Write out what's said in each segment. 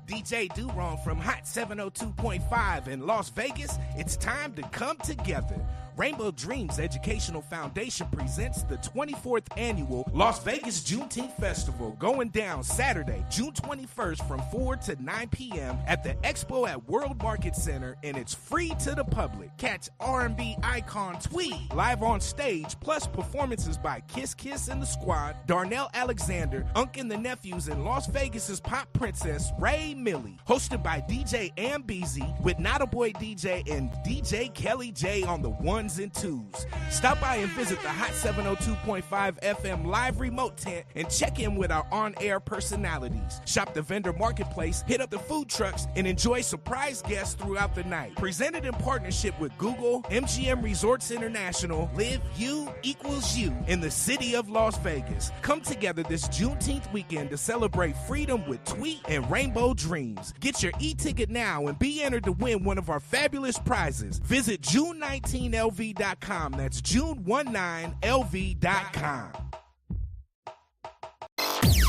DJ Durong from Hot 702.5 in Las Vegas. It's time to come together. Rainbow Dreams Educational Foundation presents the 24th annual Las Vegas Juneteenth Festival, going down Saturday, June 21st from 4 to 9 p.m. at the Expo at World Market Center, and it's free to the public. Catch R&B icon Tweed live on stage, plus performances by Kiss Kiss and the Squad, Darnell Alexander, Unk and the Nephews, and Las Vegas's pop princess Ray Millie. Hosted by DJ Ambeezy with Not a Boy DJ and DJ Kelly J on the ones and twos. Stop by and visit the Hot 702.5 FM live remote tent and check in with our on-air personalities. Shop the vendor marketplace, hit up the food trucks, and enjoy surprise guests throughout the night. Presented in partnership with Google, MGM Resorts International, Live You Equals You in the city of Las Vegas. Come together this Juneteenth weekend to celebrate freedom with Tweet and Rainbow Dreams. Get your e-ticket now and be entered to win one of our fabulous prizes. Visit June19LV.com. That's June19LV.com.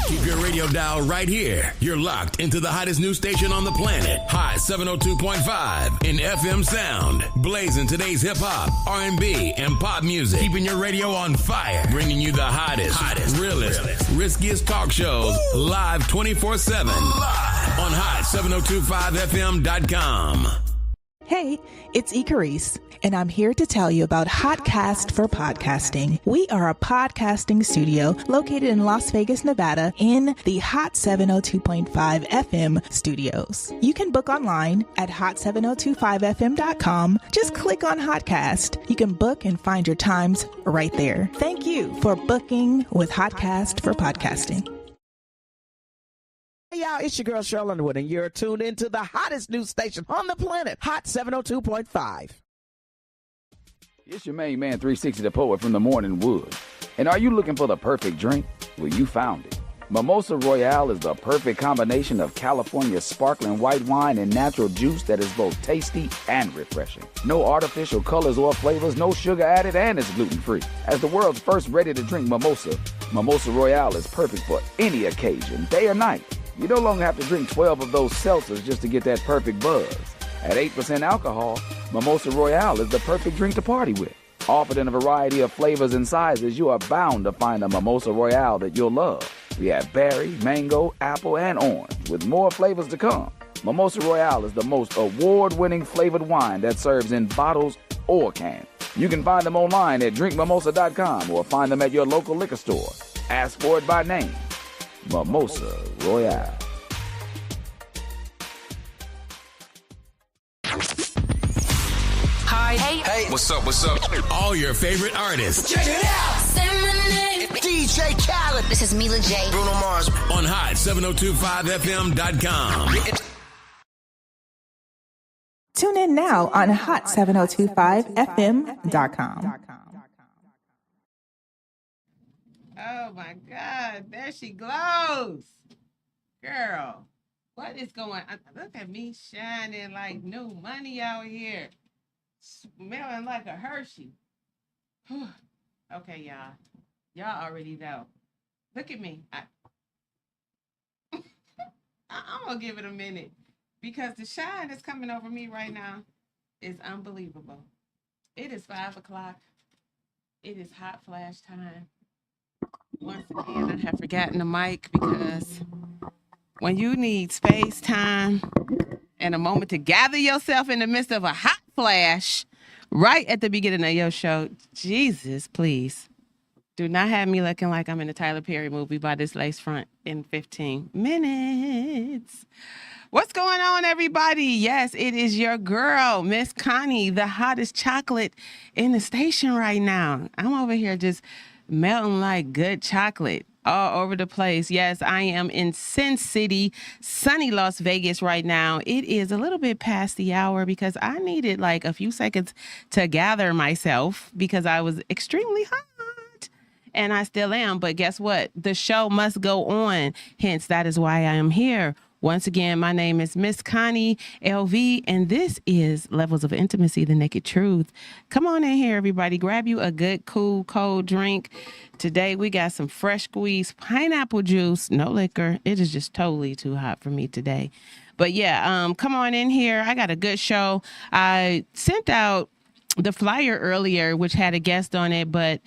Keep your radio dial right here. You're locked into the hottest news station on the planet. Hot 702.5 in FM sound. Blazing today's hip-hop, R&B, and pop music. Keeping your radio on fire. Bringing you the hottest, realest, riskiest talk shows live 24/7 on hot7025fm.com. Hey, it's Icarice, and I'm here to tell you about Hotcast for Podcasting. We are a podcasting studio located in Las Vegas, Nevada, in the Hot 702.5 FM studios. You can book online at hot7025fm.com. Just click on Hotcast. You can book and find your times right there. Thank you for booking with Hotcast for Podcasting. Hey y'all, it's your girl Cheryl Underwood, and you're tuned into the hottest news station on the planet, Hot 702.5. It's your main man, 360 the Poet from the Morning Wood. And are you looking for the perfect drink? Well, you found it. Mimosa Royale is the perfect combination of California sparkling white wine and natural juice that is both tasty and refreshing. No artificial colors or flavors, no sugar added, and it's gluten-free. As the world's first ready-to-drink mimosa, Mimosa Royale is perfect for any occasion, day or night. You no longer have to drink 12 of those seltzers just to get that perfect buzz. At 8% alcohol, Mimosa Royale is the perfect drink to party with. Offered in a variety of flavors and sizes, you are bound to find a Mimosa Royale that you'll love. We have berry, mango, apple, and orange, with more flavors to come. Mimosa Royale is the most award-winning flavored wine that serves in bottles or cans. You can find them online at drinkmimosa.com or find them at your local liquor store. Ask for it by name. Mimosa Royale. Hi. Hey. What's up? All your favorite artists. Check it out. Say my name. DJ Khaled. This is Mila J. Bruno Mars. On hot7025fm.com. Tune in now on hot7025fm.com. Oh my God, there she glows. Girl, what is going on? Look at me shining like new money out here. Smelling like a Hershey. Okay, y'all. Y'all already know. Look at me. I'm going to give it a minute because the shine that's coming over me right now is unbelievable. It is 5 o'clock. It is hot flash time. Once again, I have forgotten the mic because when you need space, time, and a moment to gather yourself in the midst of a hot flash right at the beginning of your show, Jesus, please, do not have me looking like I'm in a Tyler Perry movie by this lace front in 15 minutes. What's going on, everybody? Yes, it is your girl, Miss Connie, the hottest chocolate in the station right now. I'm over here just melting like good chocolate all over the place. Yes, I am in Sin City, sunny Las Vegas right now. It is a little bit past the hour because I needed like a few seconds to gather myself because I was extremely hot. and I still am. But guess what? The show must go on. Hence, that is why I am here. Once again, my name is Miss Connie LV, and this is Levels of Intimacy, the Naked Truth. Come on in here, everybody. Grab you a good, cool, cold drink. Today, we got some fresh squeezed pineapple juice, no liquor. It is just totally too hot for me today. But yeah, come on in here. I got a good show. I sent out the flyer earlier, which had a guest on it, but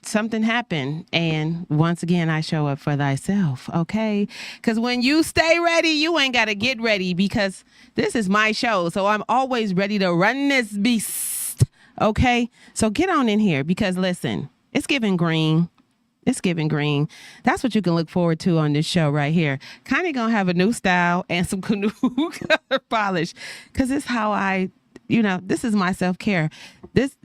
something happened, and once again I show up for thyself, okay? Because when you stay ready, you ain't got to get ready, because this is my show, so I'm always ready to run this beast, okay? So get on in here, because listen, it's giving green. It's giving green. That's what you can look forward to on this show right here. Connie gonna have a new style and some canoe color polish, because it's how I, this is my self-care. This,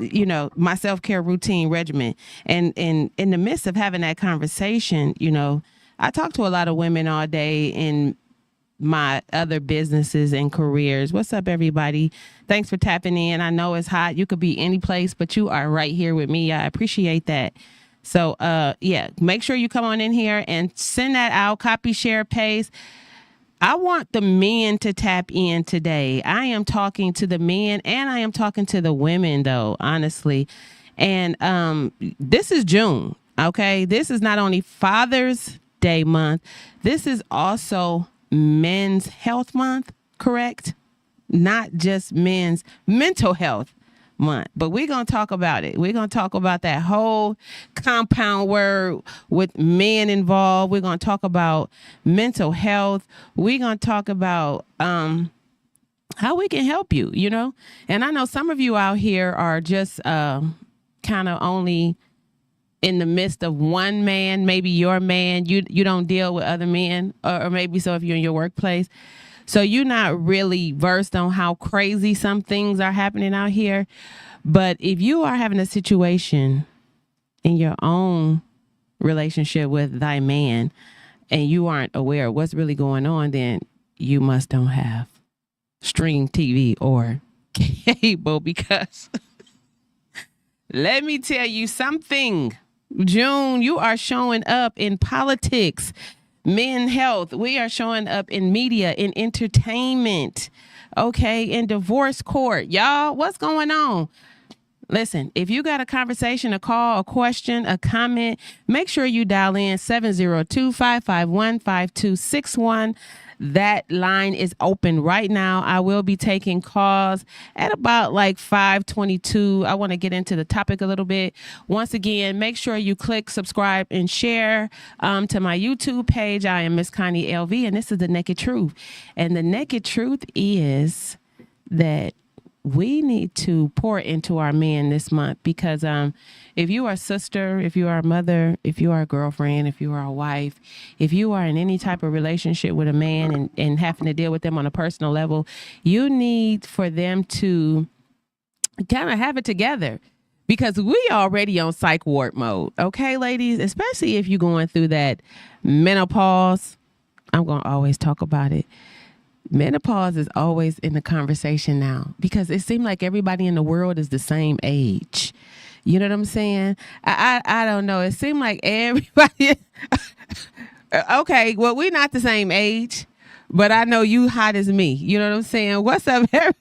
my self-care routine regimen. And in the midst of having that conversation, I talk to a lot of women all day in my other businesses and careers. What's up, everybody? Thanks for tapping in. I know it's hot. You could be any place, but you are right here with me. I appreciate that. So, make sure you come on in here and send that out, copy, share, paste. I want the men to tap in today. I am talking to the men and I am talking to the women, though, honestly. And this is June, okay? This is not only Father's Day month. This is also Men's Health Month, correct? Not just men's mental health month, but we're going to talk about it. We're going to talk about that whole compound word with men involved. We're going to talk about mental health. We're going to talk about how we can help you, and I know some of you out here are just kind of only in the midst of one man, maybe your man. You don't deal with other men, or maybe so if you're in your workplace. So you're not really versed on how crazy some things are happening out here. But if you are having a situation in your own relationship with thy man and you aren't aware of what's really going on, then you must don't have stream TV or cable, because let me tell you something. June, you are showing up in politics. Men health, we are showing up in media, in entertainment, okay, in divorce court. Y'all, what's going on? Listen, if you got a conversation, a call, a question, a comment, make sure you dial in 702-551-5261. That line is open right now. I will be taking calls at about like 5:22. I want to get into the topic a little bit. Once again, make sure you click subscribe and share to my YouTube page. I am Miss Connie LV, and this is The Naked Truth. And the naked truth is that we need to pour into our men this month, because if you are a sister, if you are a mother, if you are a girlfriend, if you are a wife, if you are in any type of relationship with a man and having to deal with them on a personal level, you need for them to kind of have it together, because we already on psych ward mode. Okay, ladies, especially if you're going through that menopause. I'm going to always talk about it. Menopause is always in the conversation now, because it seems like everybody in the world is the same age. You know what I'm saying? I don't know. It seemed like everybody. Okay, well, we're not the same age, but I know you hot as me. You know what I'm saying? What's up, everybody?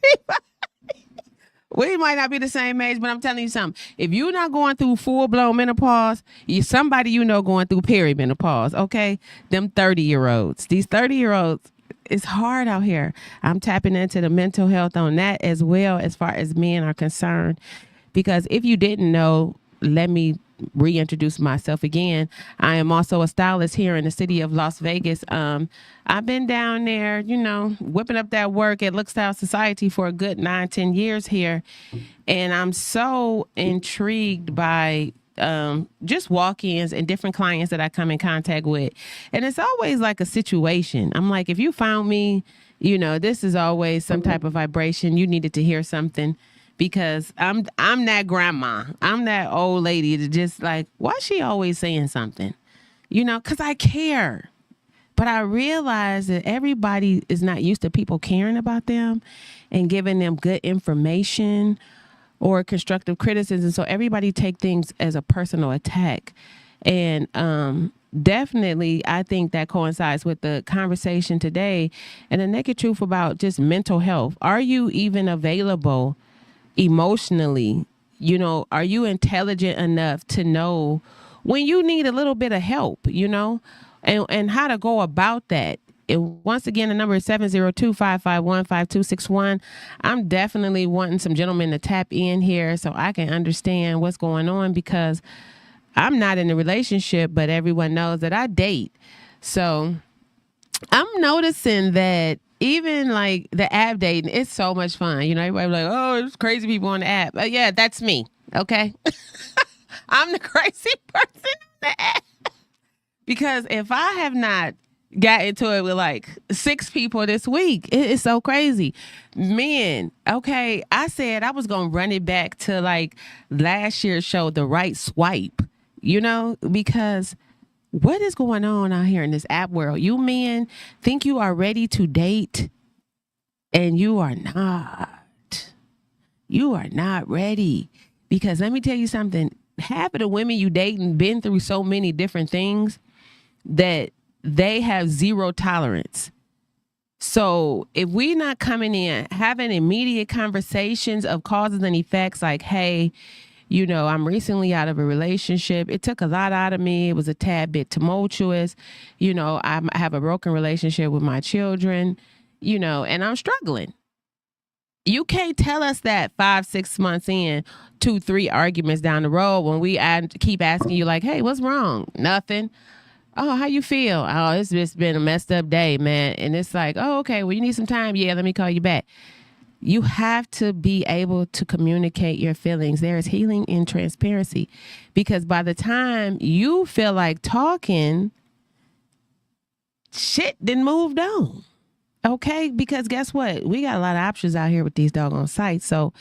We might not be the same age, but I'm telling you something. If you're not going through full-blown menopause, you're somebody going through perimenopause, okay? Them 30-year-olds. These 30-year-olds, it's hard out here. I'm tapping into the mental health on that as well, as far as men are concerned. Because if you didn't know, let me reintroduce myself again. I am also a stylist here in the city of Las Vegas. I've been down there, whipping up that work at Look Style Society for a good 9-10 years here. And I'm so intrigued by just walk-ins and different clients that I come in contact with. And it's always like a situation. I'm like, if you found me, this is always some type of vibration. You needed to hear something, because I'm that grandma. I'm that old lady that just like, why is she always saying something? Because I care. But I realize that everybody is not used to people caring about them and giving them good information or constructive criticism. So everybody take things as a personal attack. And definitely, I think that coincides with the conversation today and the naked truth about just mental health. Are you even available emotionally? You know, are you intelligent enough to know when you need a little bit of help, you know, and how to go about that? Once again, the number is 702-551-5261. I'm definitely wanting some gentlemen to tap in here so I can understand what's going on, because I'm not in a relationship, but everyone knows that I date. So I'm noticing that even like the app dating, it's so much fun. You know, everybody like, oh, it's crazy people on the app. But yeah, that's me. Okay. I'm the crazy person on the app. Because if I have not got into it with like 6 people this week, it's so crazy. Men, okay, I said I was going to run it back to like last year's show, The Right Swipe, you know, because what is going on out here in this app world? You men think you are ready to date and you are not. You are not ready. Because let me tell you something, half of the women you dating been through so many different things that they have zero tolerance. So if we're not coming in, having immediate conversations of causes and effects, like, hey, you know, I'm recently out of a relationship. It took a lot out of me. It was a tad bit tumultuous. You know, I have a broken relationship with my children, you know, and I'm struggling. You can't tell us that 5-6 months in, 2-3 arguments down the road when we keep asking you like, hey, what's wrong? Nothing. Oh, how you feel? Oh, it's just been a messed up day, man. And it's like, oh, okay, well, you need some time. Yeah, let me call you back. You have to be able to communicate your feelings. There is healing in transparency, because by the time you feel like talking, shit then moved on. Okay, because guess what? We got a lot of options out here with these doggone sites. So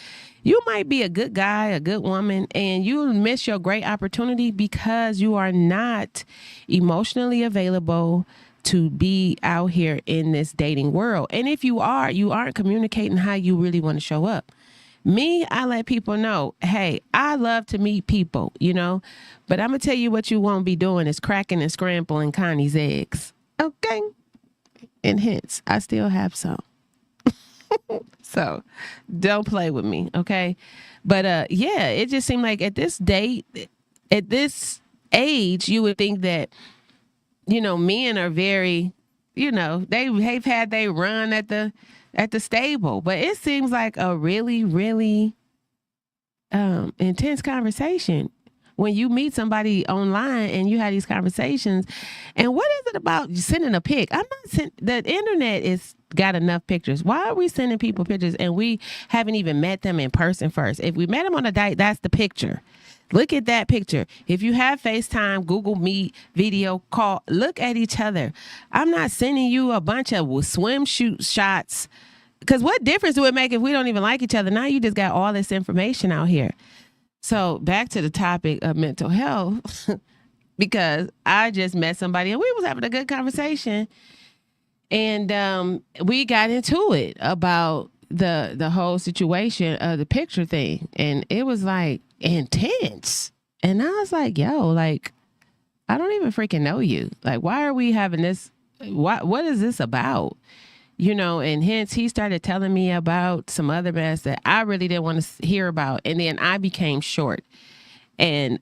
you might be a good guy, a good woman, and you'll miss your great opportunity because you are not emotionally available to be out here in this dating world. And if you are, you aren't communicating how you really want to show up. Me, I let people know, hey, I love to meet people, you know, but I'm going to tell you what you won't be doing is cracking and scrambling Connie's eggs. Okay. And hence, I still have some. So don't play with me, okay? But yeah, it just seemed like at this age, you would think that, you know, men are very, you know, they've had their run at the stable. But it seems like a really, really intense conversation when you meet somebody online and you have these conversations. And what is it about sending a pic? The internet is got enough pictures. Why are we sending people pictures and we haven't even met them in person first? If we met them on a date, that's the picture. Look at that picture. If you have FaceTime, Google Meet, video call, look at each other. I'm not sending you a bunch of swimsuit shots, because what difference do it make if we don't even like each other? Now you just got all this information out here. So back to the topic of mental health, because I just met somebody and we was having a good conversation, and we got into it about the whole situation of the picture thing, and it was like intense. And I was like, yo, like, I don't even freaking know you. Like, why are we having this? What is this about? You know, and hence he started telling me about some other mess that I really didn't want to hear about. And then I became short. And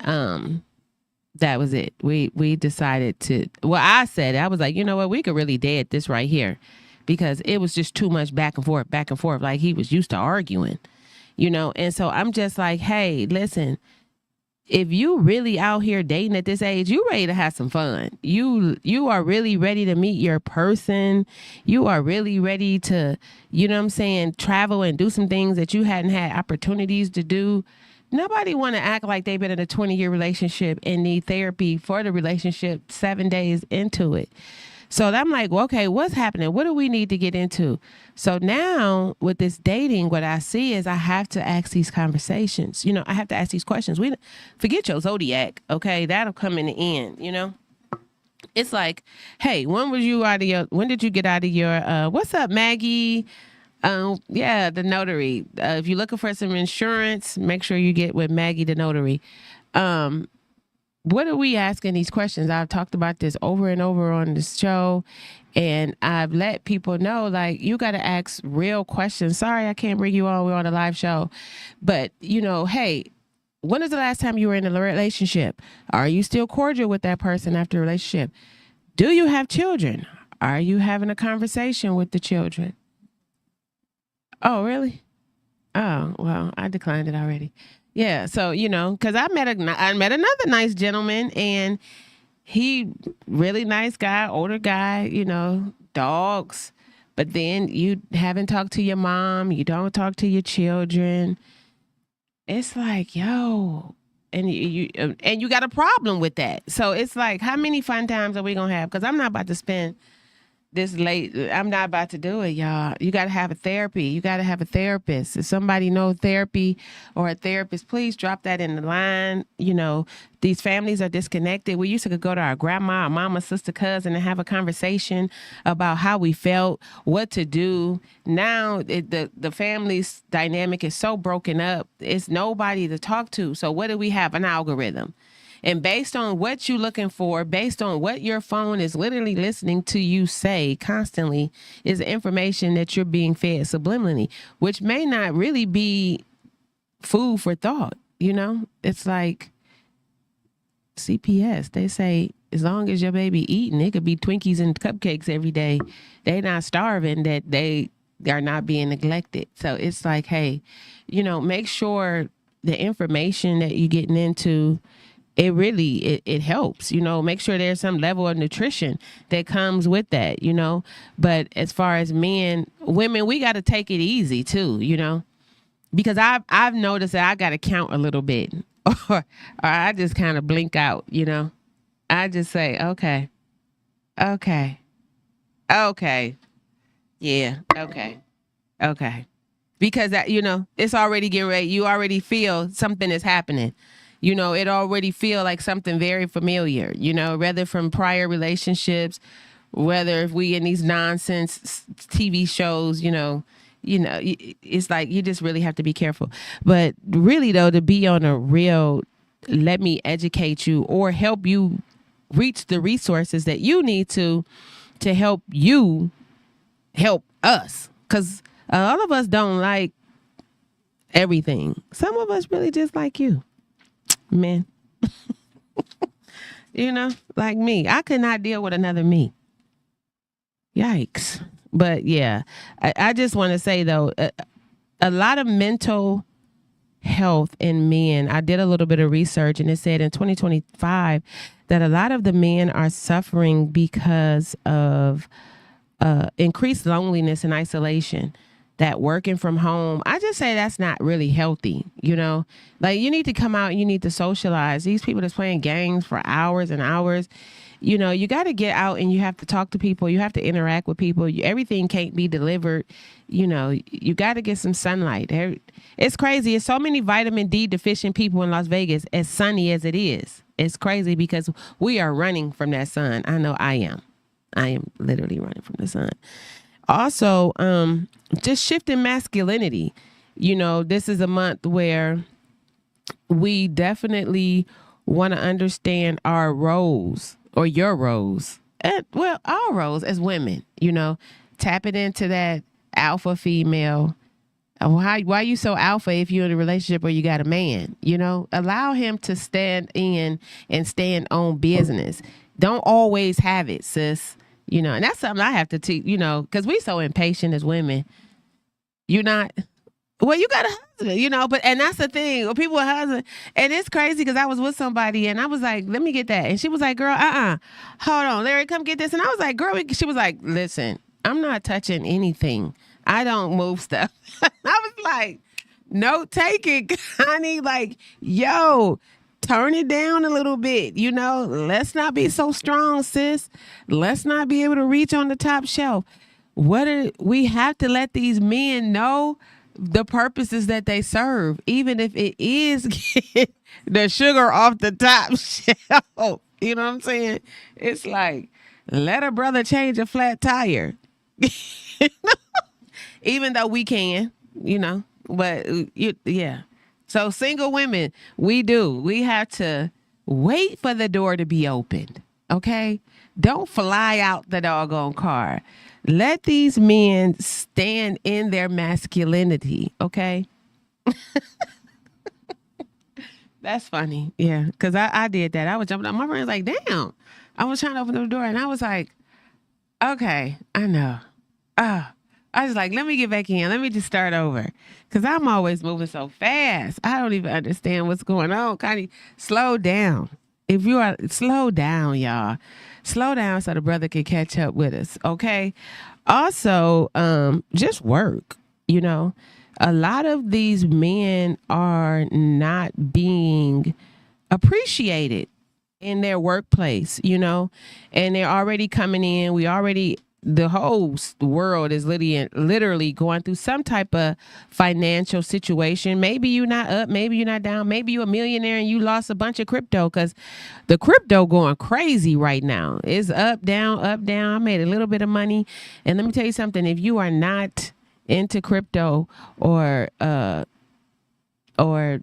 that was it. We decided to, well, I was like, you know what, we could really dead this right here, because it was just too much back and forth. Like he was used to arguing, you know? And so I'm just like, hey, listen, if you really out here dating at this age, you ready to have some fun. You are really ready to meet your person. You are really ready to, you know what I'm saying, travel and do some things that you hadn't had opportunities to do. Nobody want to act like they've been in a 20-year relationship and need therapy for the relationship 7 days into it. So I'm like, well, okay, what's happening? What do we need to get into? So now with this dating, what I see is I have to ask these conversations. You know, I have to ask these questions. Forget your zodiac, okay? That'll come in the end, you know? It's like, hey, when did you get out of your, what's up, Maggie? Yeah, the notary. If you're looking for some insurance, make sure you get with Maggie, the notary. What are we asking these questions? I've talked about this over and over on this show, and I've let people know, like, you got to ask real questions. Sorry, I can't bring you on. We're on a live show. But, hey, when is the last time you were in a relationship? Are you still cordial with that person after a relationship? Do you have children? Are you having a conversation with the children? Oh, really? Oh, well, I declined it already. Yeah, so, because I met another nice gentleman, and he really nice guy, older guy, dogs. But then you haven't talked to your mom, you don't talk to your children. It's like, yo, and you got a problem with that. So it's like, how many fun times are we gonna have? Because I'm not about to spend this late. I'm not about to do it, y'all. You got to have a therapy. You got to have a therapist. If somebody knows therapy or a therapist, please drop that in the line. These families are disconnected. We used to go to our grandma, our mama, sister, cousin, and have a conversation about how we felt, what to do. Now the family's dynamic is so broken up. It's nobody to talk to. So what do we have? An algorithm. And based on what you're looking for, based on what your phone is literally listening to you say constantly, is information that you're being fed subliminally, which may not really be food for thought. It's like CPS. They say as long as your baby eating, it could be Twinkies and cupcakes every day. They're not starving, that they are not being neglected. So it's like, hey, make sure the information that you're getting into, it really, it helps, make sure there's some level of nutrition that comes with that, but as far as women, we got to take it easy too, because I've noticed that I got to count a little bit or I just kind of blink out, I just say, okay, yeah, okay. Because that, it's already getting ready. You already feel something is happening. It already feel like something very familiar, whether from prior relationships, whether if we in these nonsense TV shows, it's like you just really have to be careful. But really, though, to be on a real, let me educate you or help you reach the resources that you need to help you help us. Because all of us don't like everything. Some of us really just like you. Man, like me, I could not deal with another me. Yikes. But yeah, I just want to say though, a lot of mental health in men, I did a little bit of research and it said in 2025 that a lot of the men are suffering because of increased loneliness and isolation. That working from home, I just say that's not really healthy, like you need to come out and you need to socialize. These people that's playing games for hours and hours, you got to get out and you have to talk to people. You have to interact with people. Everything can't be delivered. You got to get some sunlight. It's crazy. It's so many vitamin D deficient people in Las Vegas, as sunny as it is. It's crazy because we are running from that sun. I know I am. I am literally running from the sun. Also, just shifting masculinity. This is a month where we definitely want to understand our roles or your roles. Our roles as women, tapping into that alpha female. Why you so alpha if you're in a relationship or you got a man? Allow him to stand in and stand on business. Don't always have it, sis. And that's something I have to teach, because we so impatient as women. You're not, well, you got a husband, but, and that's the thing, people with husband, and it's crazy because I was with somebody and I was like, let me get that. And she was like, girl, hold on, Larry, come get this. And I was like, girl, she was like, listen, I'm not touching anything. I don't move stuff. I was like, no, take it, Connie. Like, yo, turn it down a little bit, let's not be so strong, sis. Let's not be able to reach on the top shelf. We have to let these men know the purposes that they serve, even if it is get the sugar off the top shelf. You know what I'm saying? It's like, let a brother change a flat tire. even though we can, but yeah. So single women, we have to wait for the door to be opened. Okay. Don't fly out the doggone car. Let these men stand in their masculinity. Okay. That's funny. Yeah. Because I did that. I was jumping up. My friend's like, damn. I was trying to open the door and I was like, okay, I know. I was like, let me get back in. Let me just start over. Because I'm always moving so fast. I don't even understand what's going on. Connie, slow down. Slow down, y'all. Slow down so the brother can catch up with us. Okay. Also, just work, A lot of these men are not being appreciated in their workplace, and they're already coming in. The whole world is literally going through some type of financial situation. Maybe you're not up, maybe you're not down, maybe you're a millionaire and you lost a bunch of crypto, because the crypto going crazy right now. It's up, down, up, down. I made a little bit of money. And let me tell you something, if you are not into crypto or of course,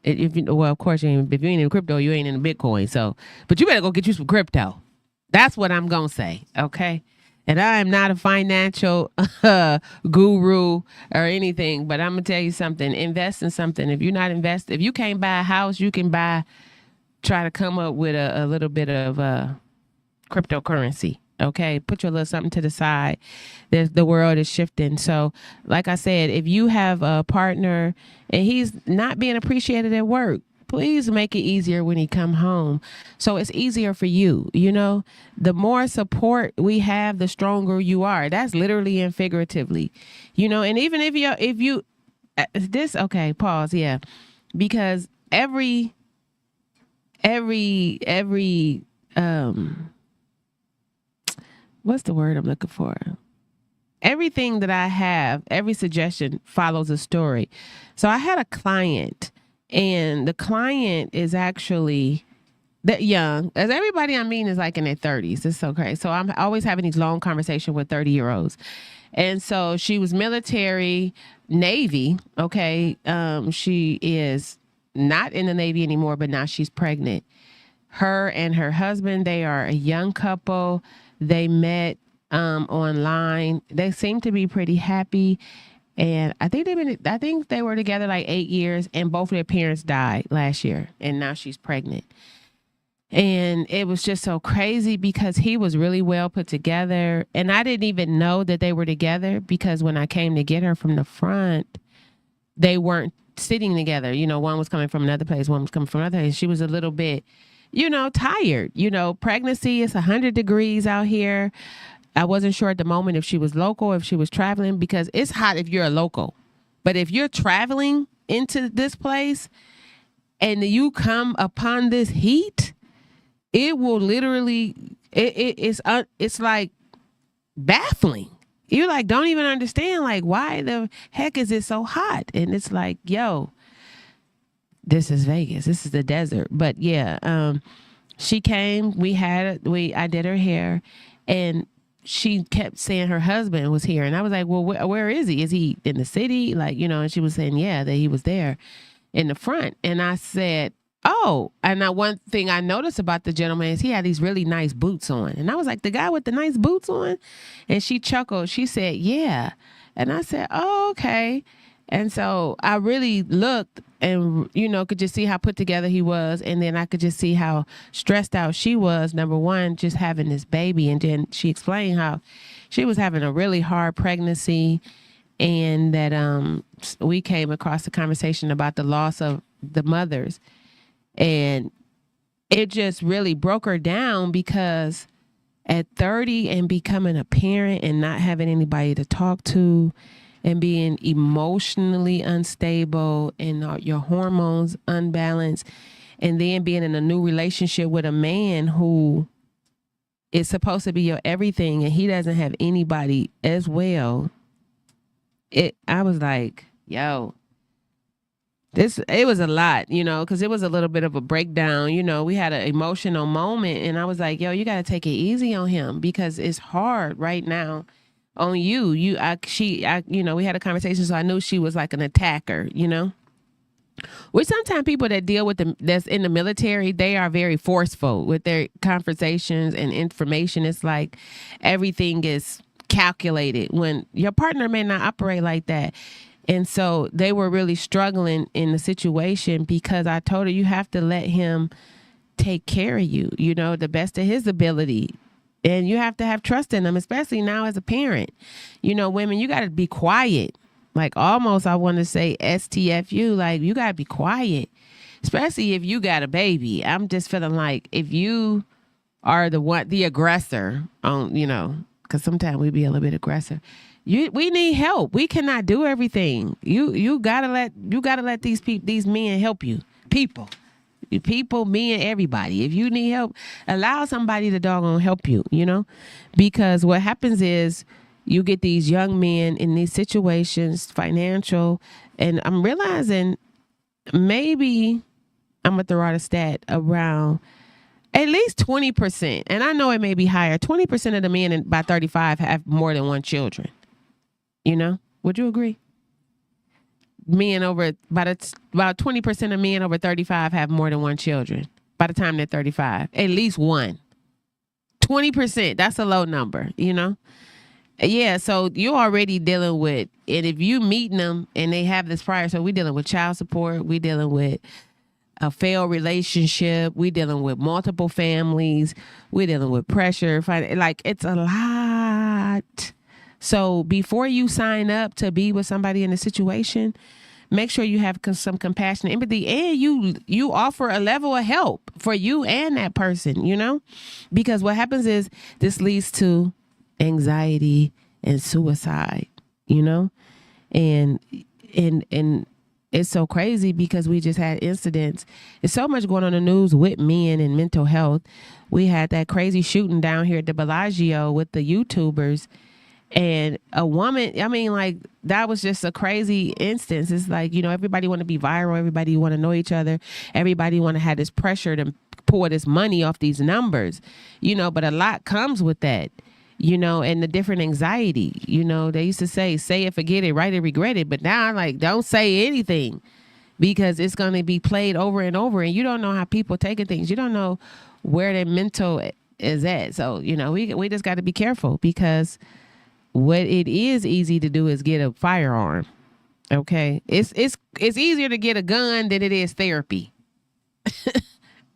if you ain't in crypto, you ain't in Bitcoin. So, but you better go get you some crypto. That's what I'm going to say. Okay. And I am not a financial guru or anything, but I'm going to tell you something. Invest in something. If you can't buy a house, you can try to come up with a little bit of cryptocurrency. Okay. Put your little something to the side. The world is shifting. So like I said, if you have a partner and he's not being appreciated at work, please make it easier when he come home. So it's easier for you. The more support we have, the stronger you are. That's literally and figuratively, and even if you okay, pause. Yeah. Because every what's the word I'm looking for? Everything that I have, every suggestion follows a story. So I had a client, and the client is actually that young. As everybody I mean is like in their 30s. It's so crazy. So I'm always having these long conversations with 30-year-olds. And so she was military, Navy. Okay. She is not in the Navy anymore, but now she's pregnant. Her and her husband, they are a young couple. They met online. They seem to be pretty happy. And I think they were together like 8 years, and both of their parents died last year. And now she's pregnant. And it was just so crazy because he was really well put together. And I didn't even know that they were together, because when I came to get her from the front, they weren't sitting together. One was coming from another place, one was coming from another place. She was a little bit, tired. Pregnancy is 100 degrees out here. I wasn't sure at the moment if she was local, if she was traveling, because it's hot if you're a local. But if you're traveling into this place and you come upon this heat, it will literally, it's like baffling. You're like, don't even understand, like, why the heck is it so hot? And it's like, yo, this is Vegas. This is the desert. But yeah, she came, I did her hair, and she kept saying her husband was here. And I was like, well, where is he? Is he in the city? Like, and she was saying, yeah, that he was there in the front. And I said, oh, and one thing I noticed about the gentleman is he had these really nice boots on. And I was like, the guy with the nice boots on? And she chuckled. She said, yeah. And I said, oh, okay. And so I really looked and, could just see how put together he was. And then I could just see how stressed out she was, number one, just having this baby. And then she explained how she was having a really hard pregnancy, and that we came across the conversation about the loss of the mothers. And it just really broke her down, because at 30 and becoming a parent and not having anybody to talk to, and being emotionally unstable and your hormones unbalanced, and then being in a new relationship with a man who is supposed to be your everything, and he doesn't have anybody as well. I was like, yo, it was a lot, because it was a little bit of a breakdown. We had an emotional moment, and I was like, yo, you got to take it easy on him, because it's hard right now on you. We had a conversation, so I knew she was like an attacker, Which sometimes people that deal with that's in the military, they are very forceful with their conversations and information. It's like everything is calculated when your partner may not operate like that. And so they were really struggling in the situation because I told her, you have to let him take care of you, the best of his ability. And you have to have trust in him, especially now as a parent. Women, you got to be quiet. Like almost, I want to say STFU, like you got to be quiet, especially if you got a baby. I'm just feeling like if you are the aggressor because sometimes we be a little bit aggressive. We need help. We cannot do everything. You gotta let these men help you. People, men, everybody. If you need help, allow somebody to doggone help you, because what happens is you get these young men in these situations, financial, and I'm realizing maybe I'm going to throw out a stat around at least 20%. And I know it may be higher. 20% of the men by 35 have more than one children. Would you agree? About 20% of men over 35 have more than one children by the time they're 35. At least one. 20%. That's a low number, Yeah, so you're already dealing with, and if you meeting them and they have this prior, so we're dealing with child support, we're dealing with a failed relationship, we're dealing with multiple families, we're dealing with pressure, like it's a lot. So before you sign up to be with somebody in a situation, make sure you have some compassion, empathy, and you offer a level of help for you and that person, because what happens is this leads to anxiety and suicide, and it's so crazy because we just had incidents. There's so much going on in the news with men and mental health. We had that crazy shooting down here at the Bellagio with the YouTubers and a woman. That was just a crazy instance. It's like, everybody want to be viral. Everybody want to know each other. Everybody want to have this pressure to pour this money off these numbers, but a lot comes with that. And the different anxiety, they used to say it, forget it, write it, regret it. But now I'm like, don't say anything because it's going to be played over and over. And you don't know how people taking things. You don't know where their mental is at. So, we just got to be careful because what it is easy to do is get a firearm. Okay. It's easier to get a gun than it is therapy.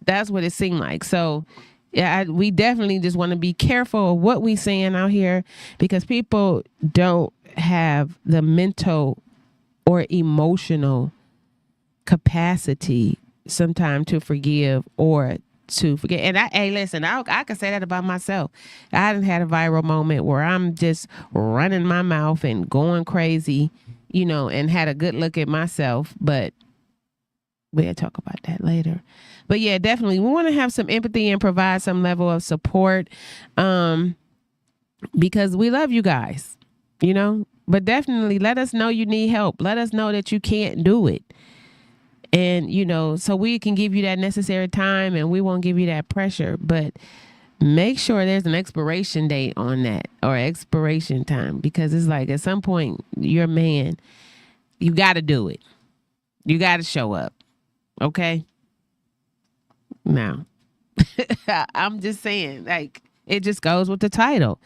That's what it seemed like. So, yeah, we definitely just want to be careful of what we saying out here because people don't have the mental or emotional capacity sometimes to forgive or to forget. And I can say that about myself. I done had a viral moment where I'm just running my mouth and going crazy, and had a good look at myself, but we'll talk about that later. But yeah, definitely, we want to have some empathy and provide some level of support because we love you guys, But definitely let us know you need help. Let us know that you can't do it. And, so we can give you that necessary time and we won't give you that pressure. But make sure there's an expiration date on that or expiration time because it's like at some point, you're a man, you got to do it. You got to show up. Okay? Now, I'm just saying, like, it just goes with the title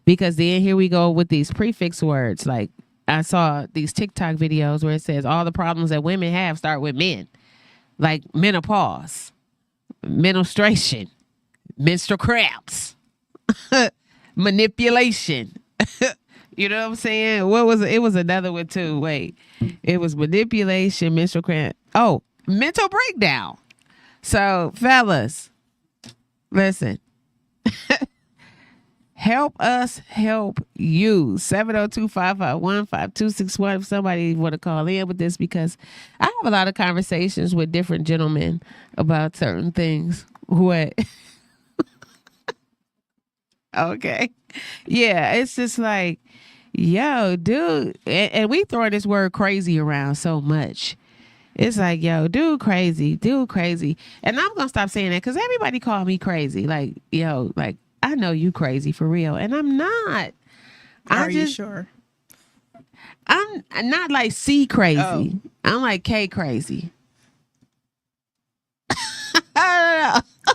because then here we go with these prefix words. Like I saw these TikTok videos where it says all the problems that women have start with men, like menopause, menstruation, menstrual cramps, manipulation. You know what I'm saying? What was it? It was another one too. Wait, it was manipulation, menstrual cramp. Oh, mental breakdown. So, fellas, listen, help us help you. 702-551-5261 if somebody want to call in with this because I have a lot of conversations with different gentlemen about certain things. What? Okay. Yeah, it's just like, yo, dude. And we throw this word crazy around so much. It's like, yo, dude crazy. And I'm going to stop saying that because everybody call me crazy. Like, yo, like, I know you crazy for real. And I'm not. Are you sure? I'm not like C crazy. Oh. I'm like K crazy. I don't know.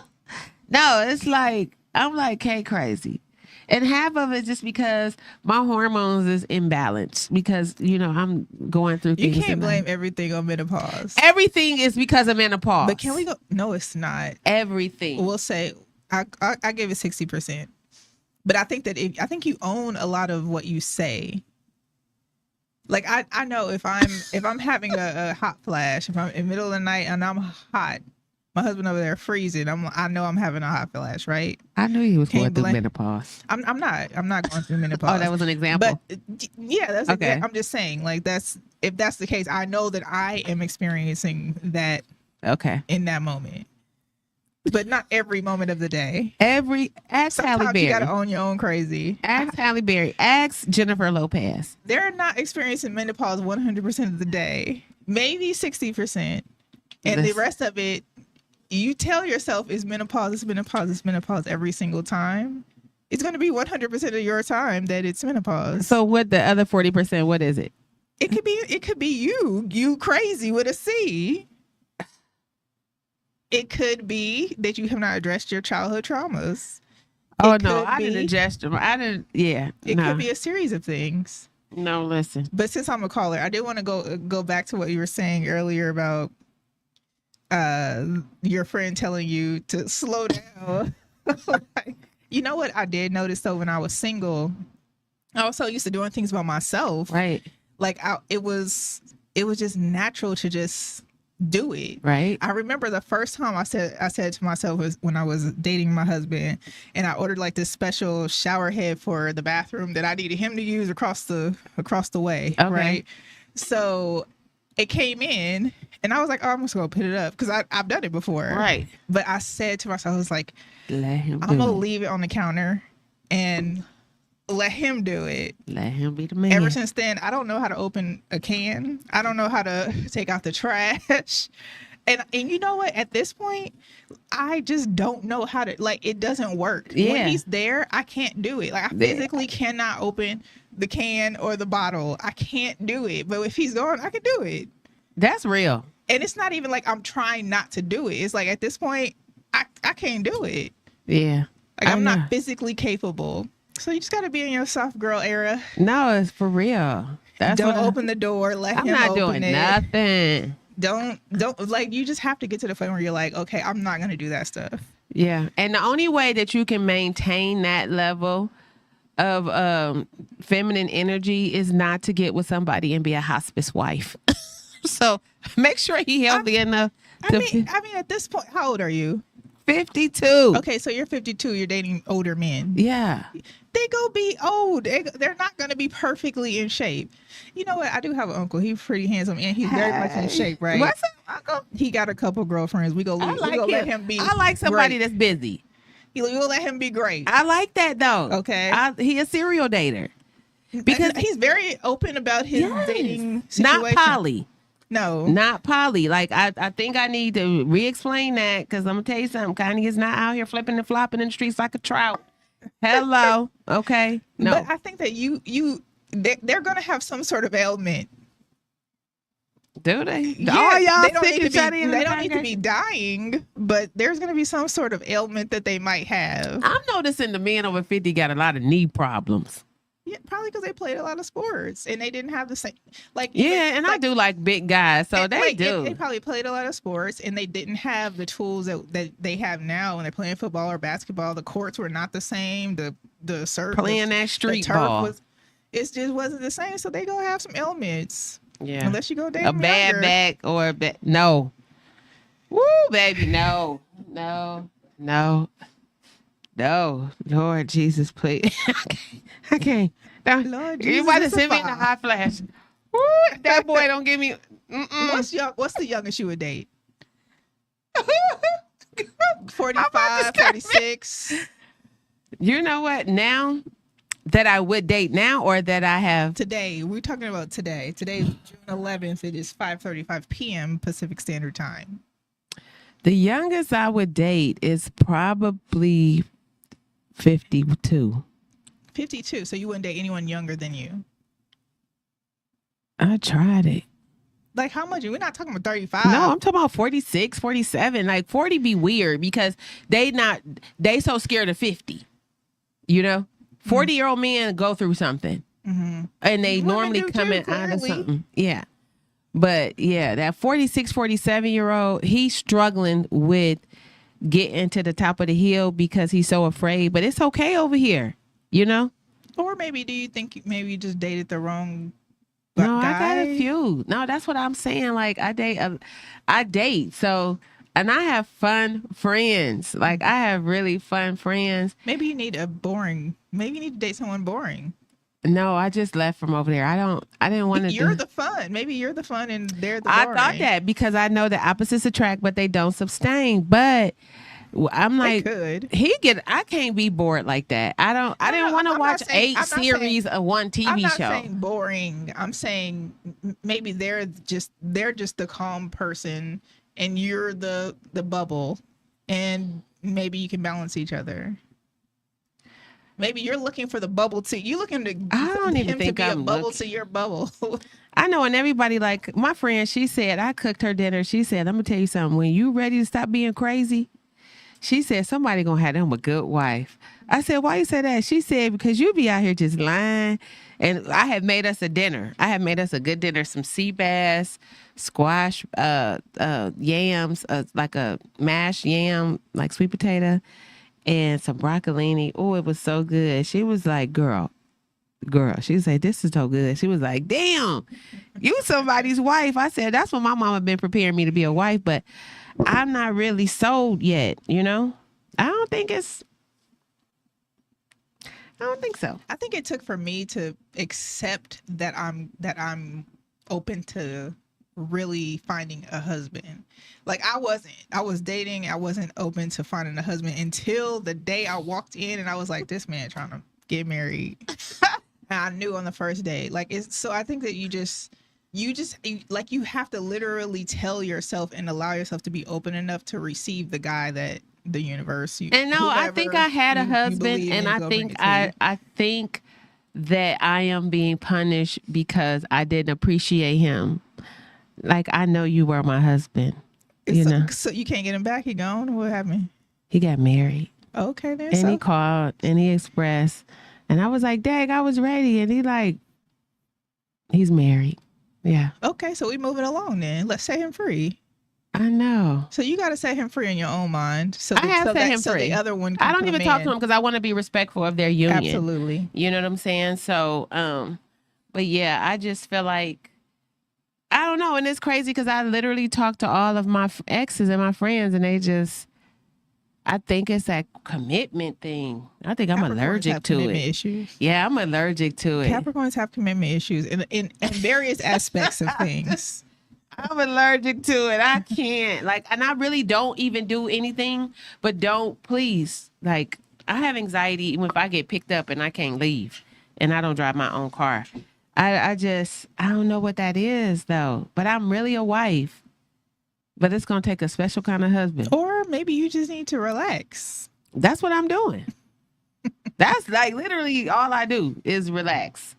No, it's like I'm like K crazy. And half of it just because my hormones is imbalanced because, I'm going through things. You can't blame everything on menopause. Everything is because of menopause. But can we go? No, it's not. Everything. We'll say I give it 60%. But I think that I think you own a lot of what you say. Like I know if I'm having a hot flash, if I'm in the middle of the night and I'm hot, my husband over there freezing. I know I'm having a hot flash, right? I knew he was going through menopause. I'm not going through menopause. Oh, that was an example. But yeah, that's okay. I'm just saying, like if that's the case, I know that I am experiencing that. Okay. In that moment, but not every moment of the day. Ask Halle Berry. You gotta own your own crazy. Ask Halle Berry. Ask Jennifer Lopez. They're not experiencing menopause 100% of the day. Maybe 60%, and the rest of it. You tell yourself it's menopause every single time. It's going to be 100% of your time that it's menopause. So what the other 40%, what is it? It could be you crazy with a C. It could be that you have not addressed your childhood traumas. Oh, no, I didn't address them. It could be a series of things. No, listen. But since I'm a caller, I did want to go back to what you were saying earlier about your friend telling you to slow down. Like, you know what I did notice though when I was single, I was so used to doing things by myself. Right. Like it was just natural to just do it. Right. I remember the first time I said to myself was when I was dating my husband and I ordered like this special shower head for the bathroom that I needed him to use across the way. Okay. Right. So it came in and I was like, oh, I'm just going to put it up because I've done it before. Right. But I said to myself, I was like, I'm going to leave it on the counter and let him do it. Let him be the man. Ever since then, I don't know how to open a can. I don't know how to take out the trash. And you know what? At this point, I just don't know how to, like, it doesn't work. Yeah. When he's there, I can't do it. Like, I physically cannot open the can or the bottle. I can't do it. But if he's gone, I can do it. That's real. And it's not even like I'm trying not to do it. It's like at this point, I can't do it. Yeah. Like I'm not physically capable. So you just got to be in your soft girl era. No, it's for real. Don't open the door. Let him open it. I'm not doing nothing. Don't like, you just have to get to the point where you're like, okay, I'm not going to do that stuff. Yeah. And the only way that you can maintain that level of feminine energy is not to get with somebody and be a hospice wife. So make sure he healthy enough. I mean, at this point, how old are you? 52. Okay, so you're 52. You're dating older men. Yeah. They go be old. They're not going to be perfectly in shape. You know what? I do have an uncle. He's pretty handsome and he's very much in shape, right? What's up, uncle? He got a couple girlfriends. We go let him be. I like somebody that's busy. We'll let him be great. I like that though. Okay. He a serial dater. Because he's very open about his dating situation. Not poly. No. Not poly. Like, I think I need to re-explain that because I'm going to tell you something. Connie is not out here flipping and flopping in the streets like a trout. Hello. Okay. No. But I think that they're going to have some sort of ailment. Do they? Yeah, they don't need to be dying, but there's going to be some sort of ailment that they might have. I'm noticing the men over 50 got a lot of knee problems. Yeah, probably because they played a lot of sports and they didn't have the same, like. Yeah, and I do like big guys, so they do. They probably played a lot of sports and they didn't have the tools that they have now when they're playing football or basketball. The courts were not the same. The surface playing that street ball, it just wasn't the same. So they gonna have some ailments. Yeah, unless you go date a bad back or a bad no. Woo, baby, no. Lord Jesus, please. I can't. Lord Jesus, you about to send me in a hot flash. Woo, that boy don't give me. What's the youngest you would date? 45, 46. You know what? Now that I would date now or that I have today. We're talking about today. Today is June 11th. It is 5:35 p.m. Pacific Standard Time. The youngest I would date is probably 52. 52. So you wouldn't date anyone younger than you. I tried it. Like how much? We're not talking about 35. No, I'm talking about 46, 47. Like 40 be weird because they so scared of 50. You know, 40-year-old men go through something, and they normally coming out of something. Yeah, but yeah, that 46, 47-year-old, he's struggling with getting to the top of the hill because he's so afraid. But it's okay over here, you know. Or maybe do you think maybe you just dated the wrong? No, guy? I got a few. No, that's what I'm saying. Like I date. So, and I have fun friends. Like I have really fun friends. Maybe you need maybe you need to date someone boring. No, I just left from over there. I didn't want to. You're the fun. Maybe you're the fun and they're the boring. boring. I thought that because I know the opposites attract, but they don't sustain. But I'm like, I can't be bored like that. I didn't want to watch 8 series of one TV show. I'm not saying boring. I'm saying maybe they're just the calm person and you're the bubble, and maybe you can balance each other. Maybe you're looking for the bubble too. You're looking to I don't even think I'm a bubble to your bubble. I know, and everybody, like my friend, she said, I cooked her dinner. She said, I'm gonna tell you something. When you ready to stop being crazy, she said, somebody gonna have them a good wife. I said, why you say that? She said, because you be out here just lying. And I had made us a dinner. I had made us a good dinner, some sea bass, squash, yams, like a mashed yam, like sweet potato, and some broccolini. Oh, it was so good. She was like, girl. She said, this is so good. She was like, damn, you somebody's wife. I said, that's what my mama been preparing me to be a wife, but I'm not really sold yet, you know? I don't think so. I think it took for me to accept that I'm open to really finding a husband. Like I was dating, I wasn't open to finding a husband until the day I walked in and I was like, this man trying to get married. And I knew on the first day. Like so I think that you have to literally tell yourself and allow yourself to be open enough to receive the guy that the universe. I think I had a husband, and I think that I am being punished because I didn't appreciate him. Like I know you were my husband, you know. So you can't get him back. He gone. What happened? He got married. Okay, then. And he called and he expressed, and I was like, "Dang, I was ready," and he's married. Yeah. Okay, so we moving along then. Let's set him free. I know. So you got to set him free in your own mind. I have set him free. The other one can I don't even talk to him because I want to be respectful of their union. Absolutely. You know what I'm saying? So, but yeah, I just feel like, I don't know. And it's crazy because I literally talked to all of my exes and my friends, and I think it's that commitment thing. I think I'm allergic to it. Issues. Yeah, I'm allergic to it. Capricorns have commitment issues in various aspects of things. I'm allergic to it. I can't. And I really don't even do anything, but please. I have anxiety even if I get picked up and I can't leave and I don't drive my own car. I don't know what that is though, but I'm really a wife. But it's going to take a special kind of husband. Or maybe you just need to relax. That's what I'm doing. That's literally all I do is relax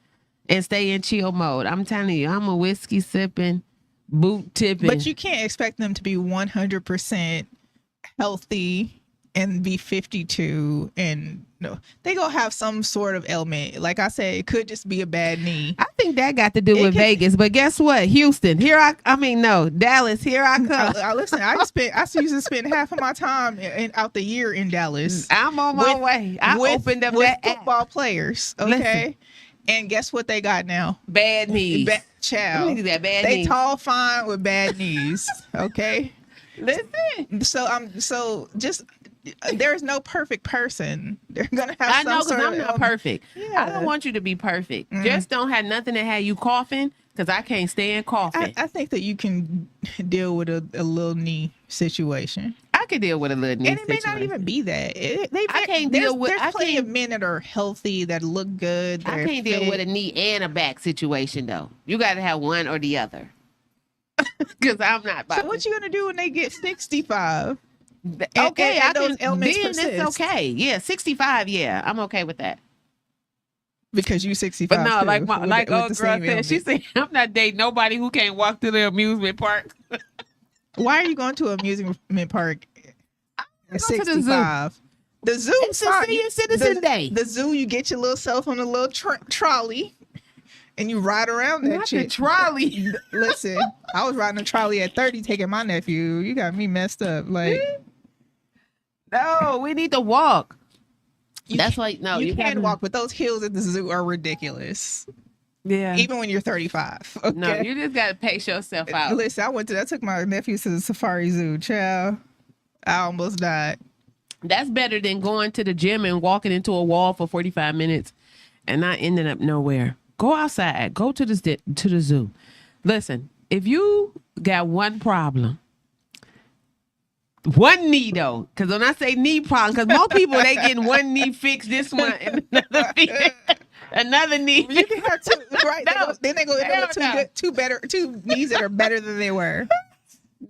and stay in chill mode. I'm telling you, I'm a whiskey sipping, boot tipping. But you can't expect them to be 100% healthy and be 52 and no, they gonna have some sort of ailment. Like I said, it could just be a bad knee. I think that got to do with Vegas, but guess what? Houston, Dallas, here I come. Listen, I used to spend half of my time out the year in Dallas. I'm on my way. I opened up that football app. Players, okay? Listen. And guess what they got now? Bad knees. Child. They tall, fine with bad knees, okay? Listen. So just there's no perfect person. They're gonna have. I know because I'm not perfect. Yeah. I don't want you to be perfect. Just don't have nothing that had you coughing because I can't stand coughing. I think that you can deal with a little knee situation. I can deal with a little knee situation. And it may not even be that. I can't deal with. There's plenty of men that are healthy that look good. I can't deal with a knee and a back situation though. You got to have one or the other. Because I'm not. So what you gonna do when they get 65? Okay, those ailments persist. It's okay. Yeah, 65. Yeah, I'm okay with that. Because you 65. But no, too, like with like the old girl same said, she ailment. said, I'm not dating nobody who can't walk to the amusement park. Why are you going to an amusement park at Go to the zoo. 65? The zoo. It's a senior citizen day. The zoo, you get your little self on a little trolley and you ride around that Not the shit. trolley. Listen, I was riding a trolley at 30 taking my nephew. You got me messed up. Like, No, we need to walk. That's can't- like, no, you gotta- can walk, but those hills at the zoo are ridiculous. Yeah. Even when you're 35. Okay? No, you just got to pace yourself out. Listen, I took my nephews to the safari zoo. Child, I almost died. That's better than going to the gym and walking into a wall for 45 minutes and not ending up nowhere. Go outside. Go to the zoo. Listen, if you got one problem, one knee though, because when I say knee problem, because most people, they getting one knee fixed this one and another knee. You can have two, right? No. Then they go Hell with no. two knees that are better than they were.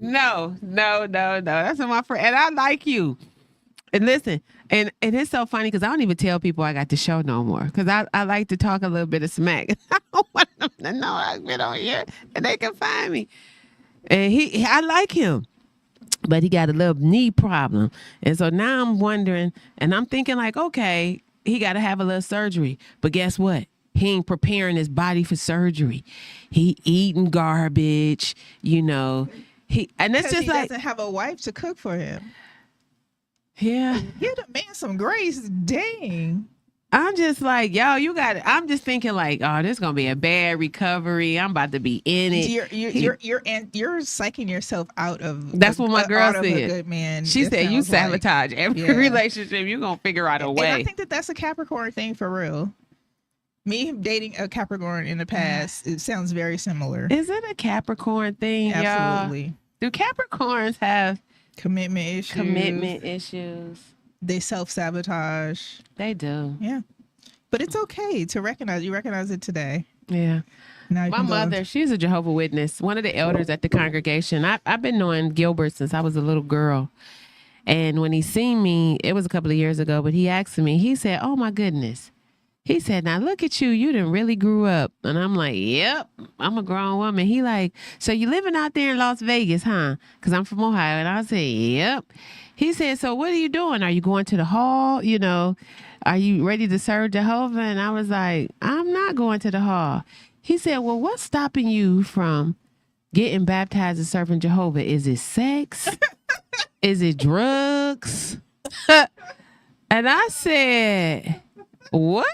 No. That's my friend. And I like you. And listen, and it's so funny because I don't even tell people I got the show no more because I like to talk a little bit of smack. I don't want them to know I've been on here and they can find me. And I like him, but he got a little knee problem. And so now I'm wondering, and I'm thinking like, okay, he got to have a little surgery. But guess what? He ain't preparing his body for surgery. He eating garbage, and it's just he like, doesn't have a wife to cook for him. yeah. Give the man some grace. Dang. I'm just like, yo, I'm just thinking like, oh, this is gonna be a bad recovery. I'm about to be in it. You're psyching yourself out of. That's what my girl out of a said. good man. She It said, you sounds like. sabotage every Yeah. relationship. You're gonna figure out a And way. I think that's a Capricorn thing for real. Me dating a Capricorn in the past, it sounds very similar. Is it a Capricorn thing, y'all? Absolutely. Do Capricorns have Commitment issues. They self-sabotage. They do. Yeah. But it's okay to recognize. You recognize it today. Yeah. Now you My can go- mother, she's a Jehovah's Witness, one of the elders at the congregation. I've been knowing Gilbert since I was a little girl. And when he seen me, it was a couple of years ago, but he asked me, he said, oh my goodness. He said, now look at you. You done really grew up. And I'm like, yep, I'm a grown woman. He like, so you living out there in Las Vegas, huh? Because I'm from Ohio. And I said, yep. He said, so what are you doing? Are you going to the hall? Are you ready to serve Jehovah? And I was like, I'm not going to the hall. He said, well, what's stopping you from getting baptized and serving Jehovah? Is it sex? Is it drugs? And I said, what?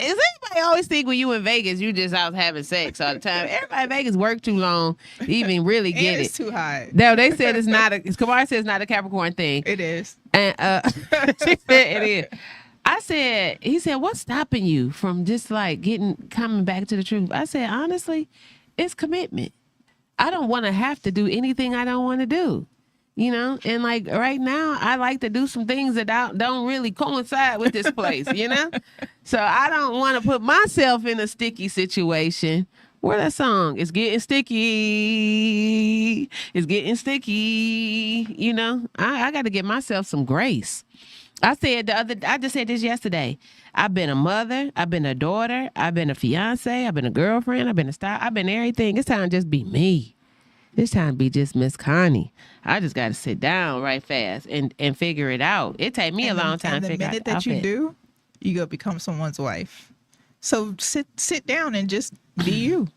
Is anybody always think when you in Vegas, you just out having sex all the time? Everybody in Vegas work too long to even really get and it. it's too hot. No, they said it's not Kamar said it's not a Capricorn thing. It is. And she said it is. He said, what's stopping you from just like coming back to the truth? I said, honestly, it's commitment. I don't want to have to do anything I don't want to do. And like right now, I like to do some things that don't really coincide with this place, So I don't want to put myself in a sticky situation. Where that song? It's getting sticky. It's getting sticky. I got to give myself some grace. I just said this yesterday. I've been a mother. I've been a daughter. I've been a fiance. I've been a girlfriend. I've been a star. I've been everything. It's time to just be me. It's time to be just Miss Connie. I just got to sit down right fast and figure it out. It take me a long time to figure out. And the minute that you do, you go become someone's wife. So sit down and just be you.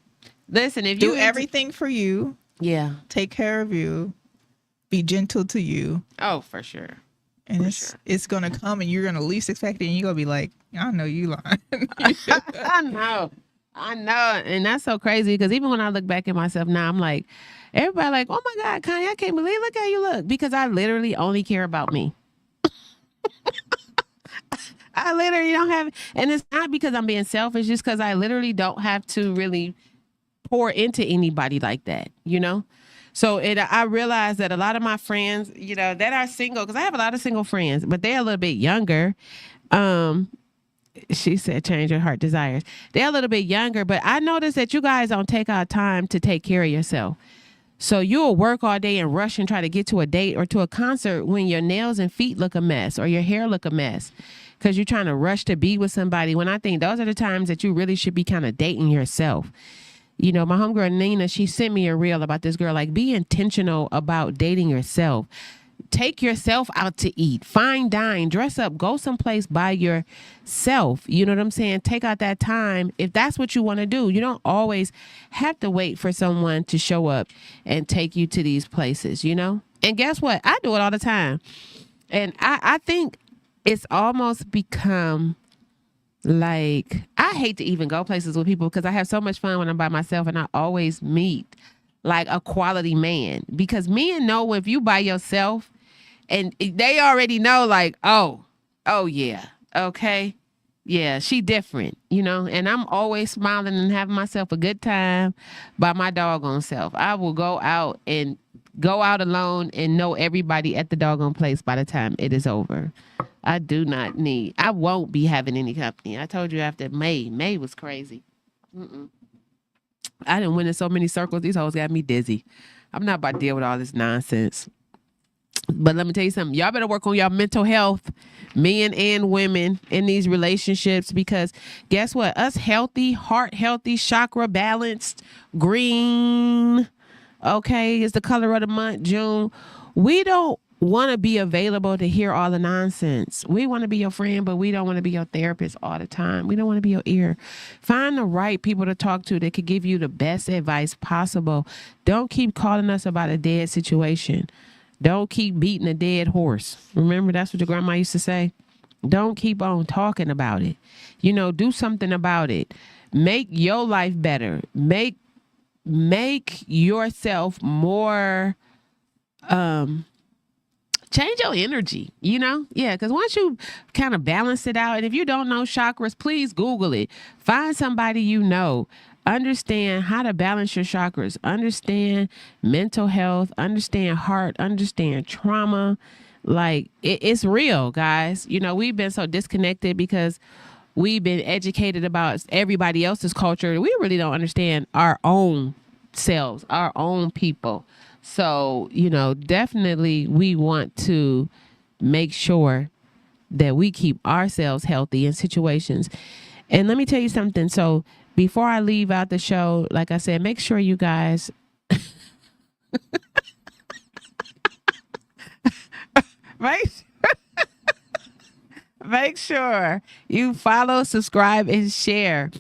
Listen, if do you everything for you. Yeah. Take care of you. Be gentle to you. Oh, for sure. And it's gonna come and you're gonna least expect it and you're gonna be like, I know you lying. I know. And that's so crazy because even when I look back at myself now, I'm like, everybody like, oh my God, Connie, I can't believe, look how you look. Because I literally only care about me. I literally don't have, and it's not because I'm being selfish, just because I literally don't have to really pour into anybody like that, So I realized that a lot of my friends, that are single, because I have a lot of single friends, but they're a little bit younger. She said, change your heart desires. They're a little bit younger, but I noticed that you guys don't take out time to take care of yourself. So you'll work all day and rush and try to get to a date or to a concert when your nails and feet look a mess or your hair look a mess. because you're trying to rush to be with somebody, when I think those are the times that you really should be kind of dating yourself. You know, my homegirl Nina, she sent me a reel about this girl, like, be intentional about dating yourself. Take yourself out to eat, fine dine, dress up, go someplace by yourself. You know what I'm saying? Take out that time if that's what you want to do. You don't always have to wait for someone to show up and take you to these places, you know? And guess what? I do it all the time. And I think it's almost become like, I hate to even go places with people because I have so much fun when I'm by myself, and I always meet like a quality man, because men know if you by yourself, and they already know, like, oh yeah, okay, yeah, she different, you know. And I'm always smiling and having myself a good time by my doggone self. I will go out alone and know everybody at the doggone place by the time it is over. I won't be having any company. I told you after May was crazy. I done went in so many circles. These hoes got me dizzy. I'm not about to deal with all this nonsense. But let me tell you something. Y'all better work on your mental health, men and women, in these relationships, because guess what? Us healthy, heart healthy, chakra balanced, green, okay, is the color of the month, June. We don't want to be available to hear all the nonsense. We want to be your friend, but we don't want to be your therapist all the time. We don't want to be your ear. Find the right people to talk to that could give you the best advice possible. Don't keep calling us about a dead situation. Don't keep beating a dead horse. Remember, that's what your grandma used to say. Don't keep on talking about it. You know, do something about it. Make your life better. Make yourself more, change your energy, you know? Yeah, because once you kind of balance it out, and if you don't know chakras, please Google it. Find somebody you know. Understand how to balance your chakras. Understand mental health. Understand heart. Understand trauma. Like, it's real, guys. You know, we've been so disconnected because we've been educated about everybody else's culture. We really don't understand our own selves, our own people. So, you know, definitely we want to make sure that we keep ourselves healthy in situations. And let me tell you something. So before I leave out the show, like I said, make sure you guys make sure you follow, subscribe, and share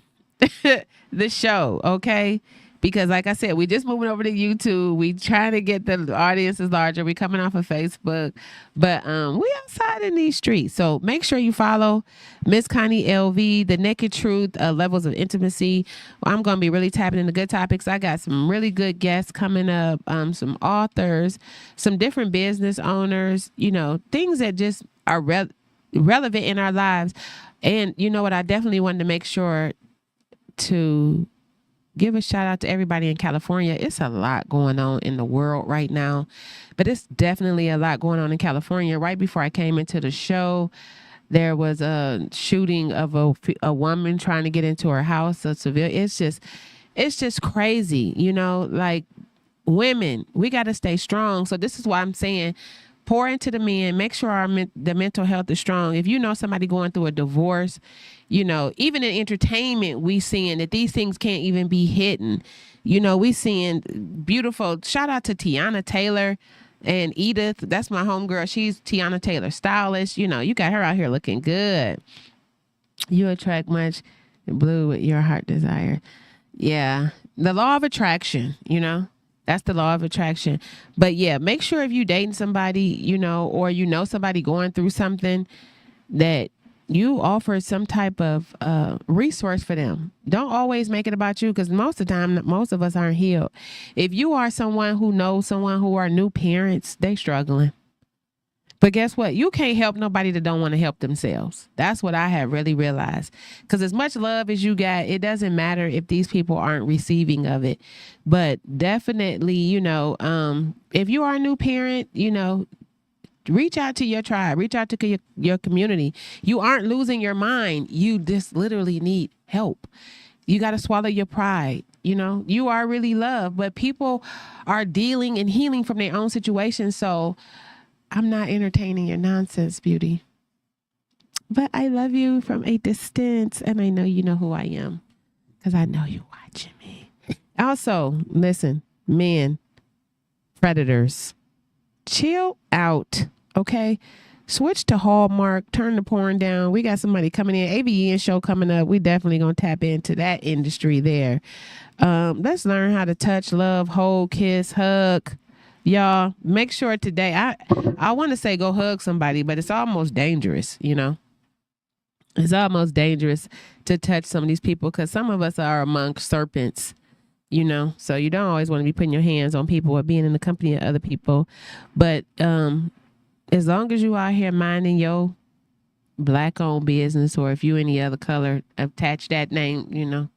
the show, okay? Because like I said, we just moving over to YouTube. We trying to get the audiences larger. We coming off of Facebook. But we outside in these streets. So make sure you follow Miss Connie LV, The Naked Truth, Levels of Intimacy. I'm going to be really tapping into good topics. I got some really good guests coming up, some authors, some different business owners, you know, things that just are relevant in our lives. And you know what? I definitely wanted to make sure to give a shout out to everybody in California. It's a lot going on in the world right now, but it's definitely a lot going on in California. Right before I came into the show, there was a shooting of a woman trying to get into her house, a civilian. It's just crazy, you know, like, women, we got to stay strong. So this is why I'm saying, pour into the men, make sure the mental health is strong. If you know somebody going through a divorce, you know, even in entertainment, we seeing that these things can't even be hidden. You know, we seeing beautiful, shout out to Tiana Taylor and Edith. That's my homegirl. She's Tiana Taylor, stylish. You know, you got her out here looking good. You attract much blue with your heart desire. Yeah. The law of attraction, you know. That's the law of attraction. But yeah, make sure if you dating somebody, you know, or you know somebody going through something, that you offer some type of resource for them. Don't always make it about you, because most of the time, most of us aren't healed. If you are someone who knows someone who are new parents, they struggling. But guess what? You can't help nobody that don't want to help themselves. That's what I have really realized. Because as much love as you got, it doesn't matter if these people aren't receiving of it. But definitely, you know, if you are a new parent, you know, reach out to your tribe, reach out to your community. You aren't losing your mind. You just literally need help. You got to swallow your pride. You know, you are really loved, but people are dealing and healing from their own situation. So I'm not entertaining your nonsense, beauty. but I love you from a distance, and I know you know who I am because I know you're watching me. Also, listen, men, predators, chill out, okay? Switch to Hallmark, turn the porn down. We got somebody coming in, ABN show coming up. We definitely going to tap into that industry there. Let's learn how to touch, love, hold, kiss, hug. Y'all, make sure today, I want to say go hug somebody, but it's almost dangerous, you know? It's almost dangerous to touch some of these people because some of us are among serpents, you know? So you don't always want to be putting your hands on people or being in the company of other people. But as long as you out here minding your black-owned business, or if you any other color, attach that name, you know?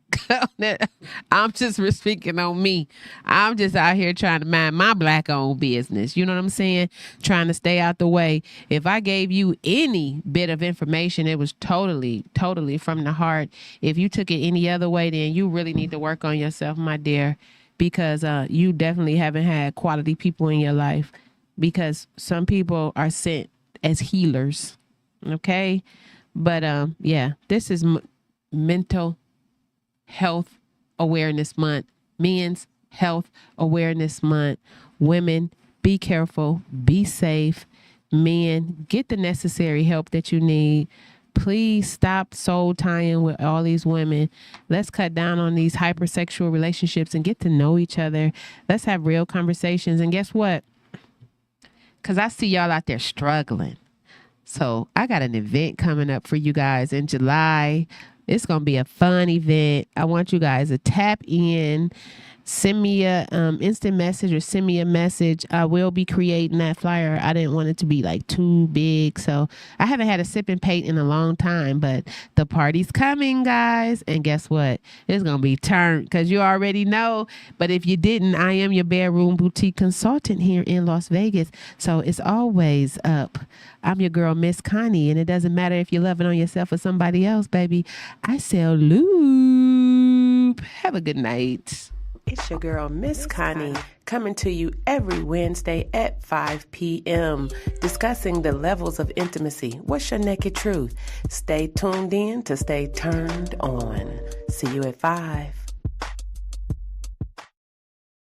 I'm just speaking on me. I'm just out here trying to mind my black-owned business. You know what I'm saying? Trying to stay out the way. If I gave you any bit of information, it was totally from the heart. If you took it any other way, then you really need to work on yourself, my dear, because you definitely haven't had quality people in your life, because some people are sent as healers. Okay? But yeah, this is mental Health Awareness Month, Men's Health Awareness Month. Women, be careful, be safe. Men, get the necessary help that you need. Please stop soul tying with all these women. Let's cut down on these hypersexual relationships and get to know each other. Let's have real conversations. And guess what? Because I see y'all out there struggling. So I got an event coming up for you guys in July. It's going to be a fun event. I want you guys to tap in. Send me a instant message or send me a message. I will be creating that flyer. I didn't want it to be like too big. So I haven't had a sip and paint in a long time, but the party's coming, guys. And guess what? It's going to be turned because you already know. But if you didn't, I am your bedroom boutique consultant here in Las Vegas. So it's always up. I'm your girl, Miss Connie. And it doesn't matter if you're loving on yourself or somebody else, baby. I sell lube. Have a good night. It's your girl, Miss Connie, coming to you every Wednesday at 5 p.m., discussing the levels of intimacy. What's your naked truth? Stay tuned in to stay turned on. See you at 5.